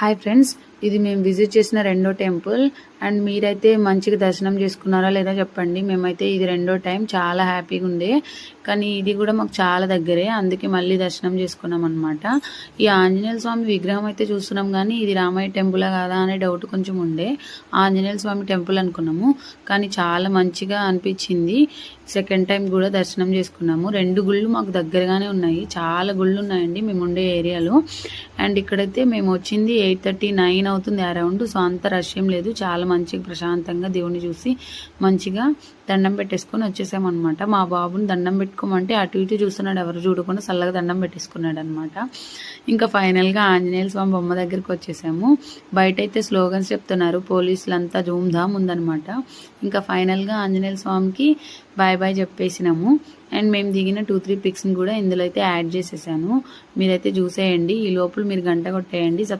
Hi friends, ఇది మేము visit చేసిన రెండో టెంపుల్. అండ్ మీరైతే మంచిగా దర్శనం చేసుకున్నారా లేదా చెప్పండి. మేమైతే ఇది రెండో టైం, చాలా హ్యాపీగా ఉండే. కానీ ఇది కూడా మాకు చాలా దగ్గరే, అందుకే మళ్ళీ దర్శనం చేసుకున్నాం అనమాట. ఈ ఆంజనేయ స్వామి విగ్రహం అయితే చూస్తున్నాం, కానీ ఇది రామయ్య టెంపుల్ కాదా అనే డౌట్ కొంచెం ఉండే. ఆంజనేయ స్వామి టెంపుల్ అనుకున్నాము, కానీ చాలా మంచిగా అనిపించింది. సెకండ్ టైం కూడా దర్శనం చేసుకున్నాము. రెండు గుళ్ళు మాకు దగ్గరగానే ఉన్నాయి, చాలా గుళ్ళు ఉన్నాయండి మేము ఉండే ఏరియాలో. అండ్ ఇక్కడైతే మేము వచ్చింది 8:39 అవుతుంది అరౌండ్. సో అంత రష్ ఏం లేదు, చాలా మంచిగా ప్రశాంతంగా దేవుని చూసి మంచిగా దండం పెట్టేసుకొని వచ్చేసామన్నమాట. మా బాబుని దండం పెట్టుకోమంటే అటు ఇటు చూస్తున్నాడు, ఎవరు చూడకుండా చల్లగా దండం పెట్టేసుకున్నాడు అనమాట. ఇంకా ఫైనల్గా ఆంజనేయ స్వామి బొమ్మ దగ్గరికి వచ్చేసాము. బయట అయితే స్లోగన్స్ చెప్తున్నారు, పోలీసులంతా ధూమ్ ధామ్ ఉందనమాట. ఇంకా ఫైనల్గా ఆంజనేయ స్వామికి బాయ్ బాయ్ చెప్పేసినాము. అండ్ మేము దిగిన 2-3 పిక్స్ని కూడా ఇందులో అయితే యాడ్ చేసేసాను. మీరైతే చూసేయండి. ఈ లోపల మీరు గంట కొట్టేయండి.